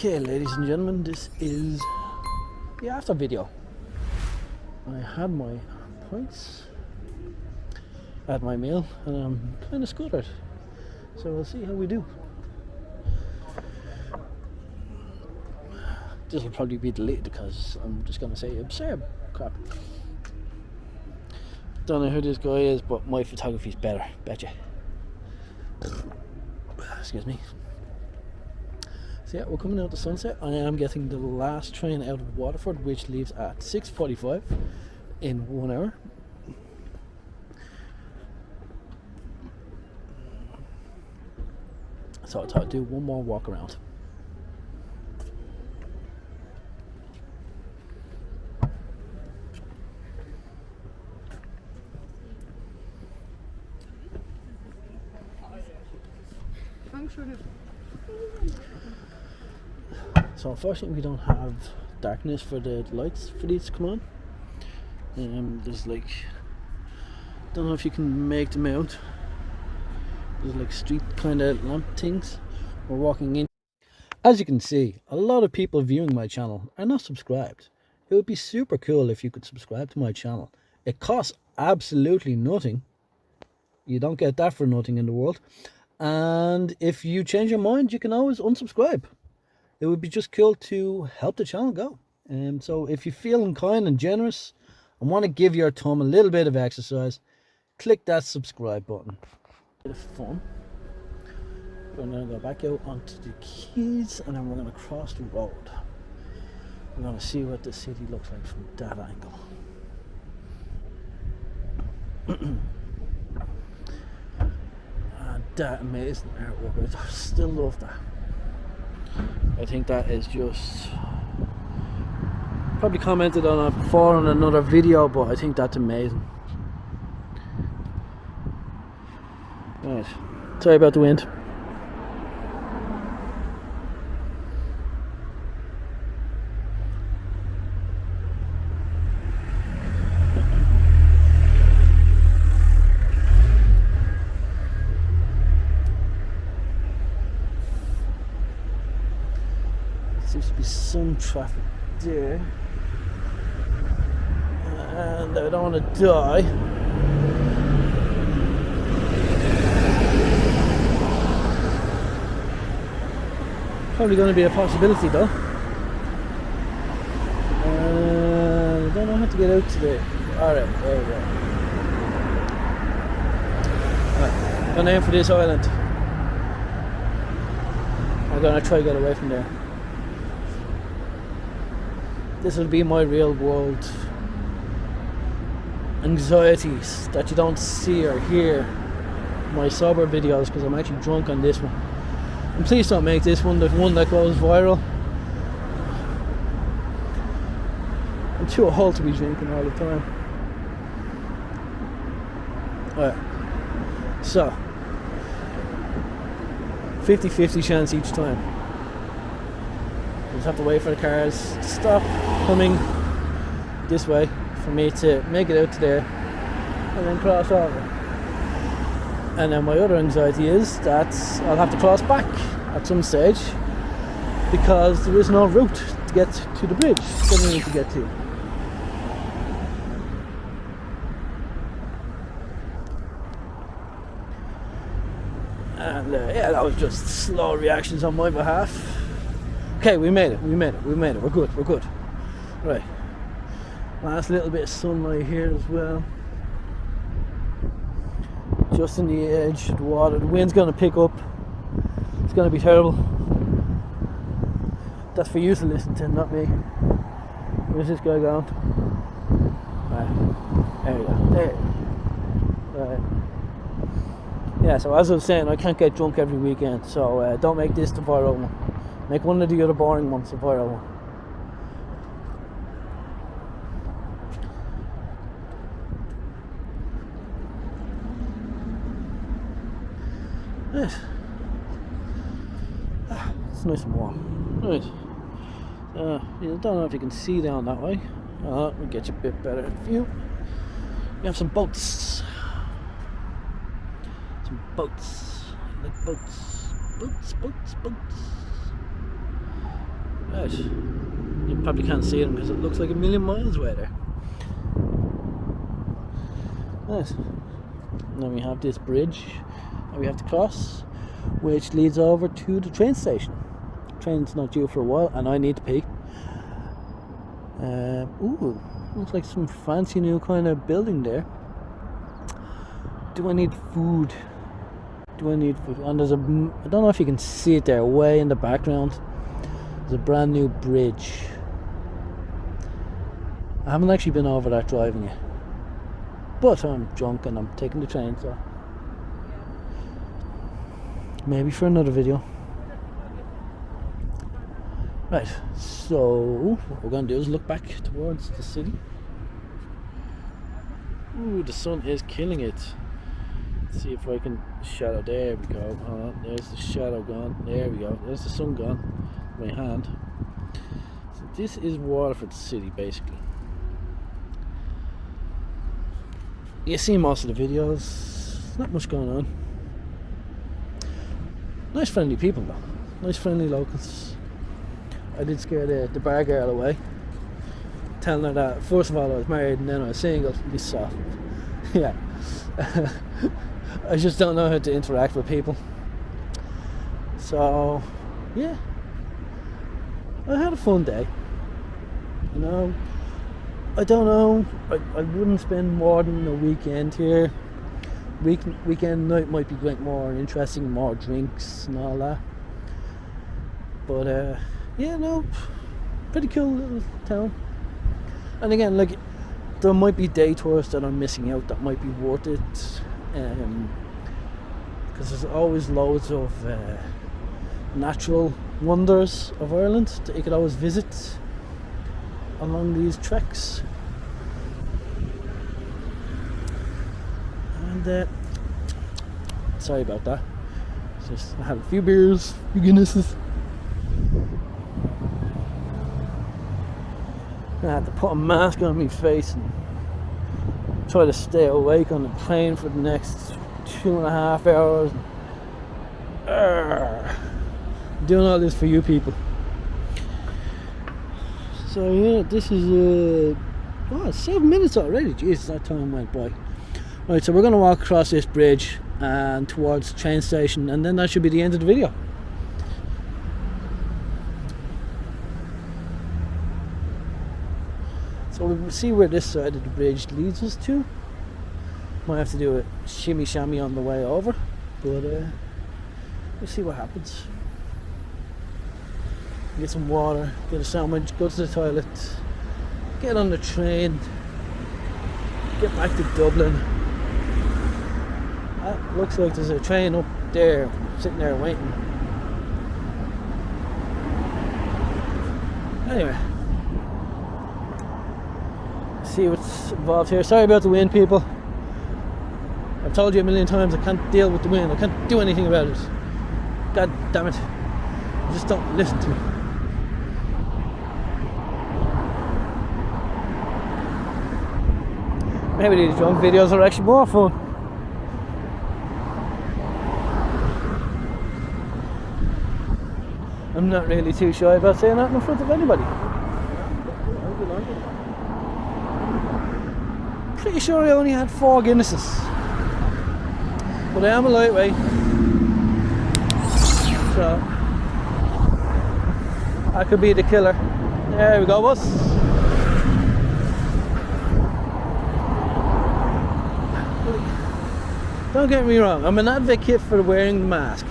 Okay, ladies and gentlemen, this is the after video. I had my points at my meal and I'm kind of scuttered, so we'll see how we do. This will probably be deleted because I'm just going to say absurd crap. Don't know who this guy is, but my photography's better, betcha. Excuse me. So yeah, we're coming out the sunset. I am getting the last train out of Waterford, which leaves at 6:45 in 1 hour. So I thought I'd do one more walk around. So unfortunately we don't have darkness for the lights for these to come on. There's like, don't know if you can make them out. There's like street kind of lamp things. We're walking in. As you can see, a lot of people viewing my channel are not subscribed. It would be super cool if you could subscribe to my channel. It costs absolutely nothing. You don't get that for nothing in the world. And if you change your mind, you can always unsubscribe. It would be just cool to help the channel go. So if you're feeling kind and generous and want to give your thumb a little bit of exercise, click that subscribe button. Bit of fun. We're going to go back out onto the quays and then we're going to cross the road. We're going to see what the city looks like from that angle. That amazing artwork. I still love that. I think that is just, probably commented on it before in another video, but I think that's amazing. Right, sorry about the wind. Seems to be some traffic there, and I don't want to die. Probably going to be a possibility though. I don't know how to get out today. Alright, there we go. Right, going to aim for this island. I'm going to try to get away from there. This will be my real world anxieties that you don't see or hear in my sober videos, because I'm actually drunk on this one. And please don't make this one the one that goes viral. I'm too old to be drinking all the time. Alright, so 50-50 chance each time. Just have to wait for the cars to stop coming this way for me to make it out to there and then cross over. And then my other anxiety is that I'll have to cross back at some stage because there is no route to get to the bridge that we need to get to. And yeah, that was just slow reactions on my behalf. Okay, we made it, we're good. Right, last little bit of sunlight here as well. Just in the edge of the water. The wind's going to pick up. It's going to be terrible. That's for you to listen to, not me. Where's this guy going? Right, there we go, there. Right. Yeah, so as I was saying, I can't get drunk every weekend, so don't make this the viral one. Make one of the other boring ones a viral one. Yes. It's nice and warm. Right. You don't know if you can see down that way. We'll get you a bit better view. We have some boats. Boats. I like boats. Boats. Right. You probably can't see them because it looks like a million miles away there. Right. Then we have this bridge that we have to cross, which leads over to the train station. The train's not due for a while, and I need to pee. Ooh, looks like some fancy new kind of building there. Do I need food? And there's I don't know if you can see it there, way in the background. There's a brand new bridge. I haven't actually been over that driving yet, but I'm drunk and I'm taking the train, so maybe for another video. Right, so what we're going to do is look back towards the city. Ooh, the sun is killing it. Let's see if I can shadow. There we go. There's the shadow gone. There we go. There's the sun gone. My hand. So this is Waterford city, basically. You see most of the videos. Not much going on. Nice friendly people though. Nice friendly locals. I did scare the bar girl away, telling her that first of all I was married and then I was single. You saw. Yeah. I just don't know how to interact with people. So yeah, I had a fun day. You know, I don't know, I wouldn't spend more than a weekend here. Weekend night might be like more interesting, more drinks and all that. But yeah, no, pretty cool little town. And again, like, there might be day tours that I'm missing out that might be worth it, because there's always loads of natural wonders of Ireland that you could always visit along these treks. And sorry about that. It's just I had a few beers, a few Guinnesses. I had to put a mask on my face and try to stay awake on the train for the next 2.5 hours. Doing all this for you people. So yeah, this is it's 7 minutes already. Jesus, that time went by. Right, so we're going to walk across this bridge and towards the train station, and then that should be the end of the video. So we'll see where this side of the bridge leads us to. Might have to do a shimmy shammy on the way over, but we'll see what happens. Get some water, get a sandwich, go to the toilet, get on the train, get back to Dublin. Looks like there's a train up there, sitting there waiting. Anyway, see what's involved here. Sorry about the wind, people. I've told you a million times I can't deal with the wind. I can't do anything about it. God damn it. You just don't listen to me. Maybe these drunk videos are actually more fun. I'm not really too shy about saying that in front of anybody. Pretty sure I only had 4 Guinnesses. But I am a lightweight. So I could be the killer. There we go, boss. Don't get me wrong, I'm an advocate for wearing the mask.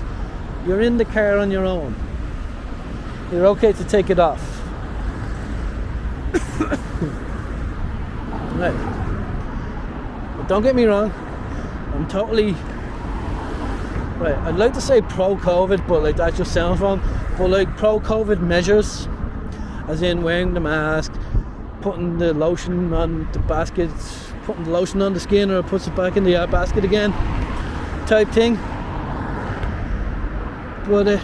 You're in the car on your own. You're okay to take it off. Right. But don't get me wrong, I'm totally right. I'd like to say pro-COVID, but like that just sounds wrong. But like pro-COVID measures, as in wearing the mask, putting the lotion on the basket, putting the lotion on the skin, or it puts it back in the basket again, type thing. But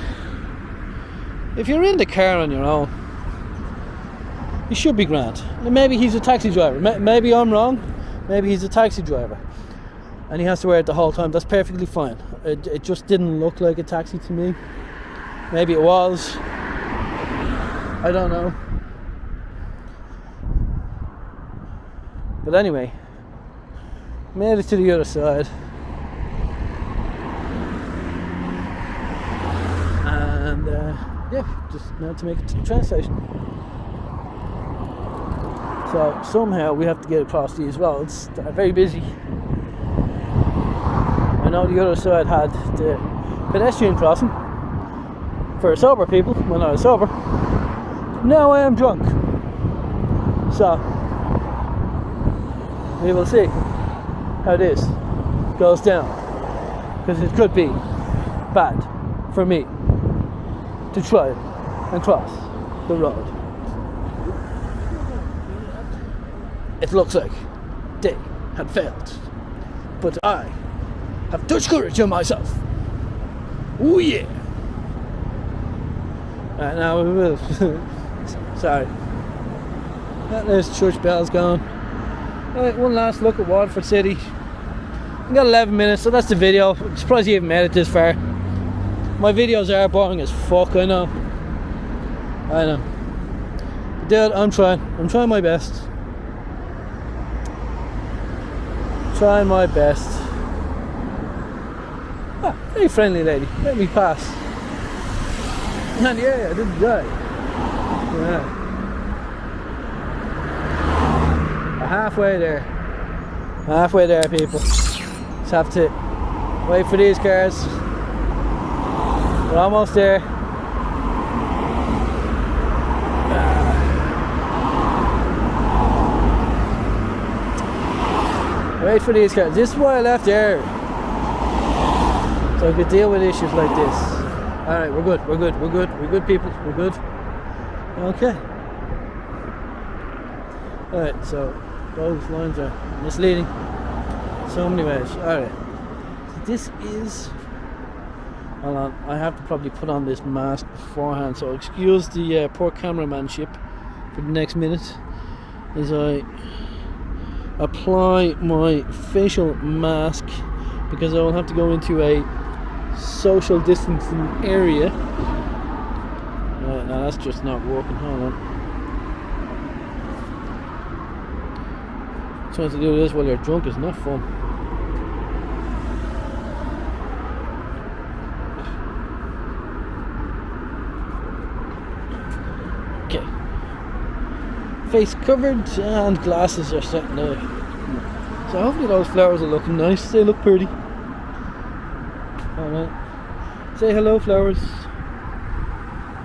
if you're in the car on your own, you should be grand. Maybe he's a taxi driver. Maybe I'm wrong. Maybe he's a taxi driver and he has to wear it the whole time. That's perfectly fine. It just didn't look like a taxi to me. Maybe it was. I don't know. But anyway, made it to the other side. And yeah, just now to make it to the train station. So somehow we have to get across these roads that are very busy. I know the other side had the pedestrian crossing for sober people when I was sober. Now I am drunk. So we will see how this goes down, because it could be bad for me to try and cross the road. It looks like they had failed, but I have touch courage on myself. Oh yeah. Right, now we will. Sorry. There's church bells going. Alright, one last look at Waterford City. We got 11 minutes, so that's the video. I'm surprised you even made it this far. My videos are boring as fuck, I know. I know. But dude, I'm trying my best. Trying my best. Ah, very friendly lady. Let me pass. And yeah, I didn't die. Yeah. Halfway there, people. Just have to wait for these cars. We're almost there. Wait for these cars. This is why I left there, so I could deal with issues like this. Alright, we're good people, we're good. Okay. Alright, so those lines are misleading so many ways. Alright, this is, hold on, I have to probably put on this mask beforehand, so excuse the poor cameramanship for the next minute as I apply my facial mask, because I will have to go into a social distancing area. Now that's just not working. Hold on. Trying to do this while you're drunk is not fun. Okay. Face covered and glasses are set now. So hopefully those flowers are looking nice. They look pretty. Alright. Say hello, flowers.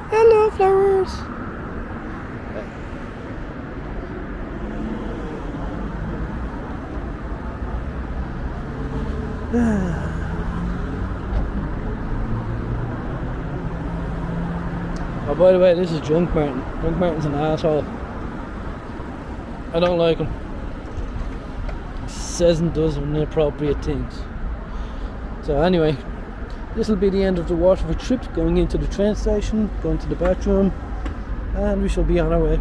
Hello, flowers. Oh, by the way, this is Drunk Martin. Drunk Martin's an asshole. I don't like him. He says and does inappropriate things. So anyway, this will be the end of the Waterford trip, going into the train station, going to the bathroom, and we shall be on our way.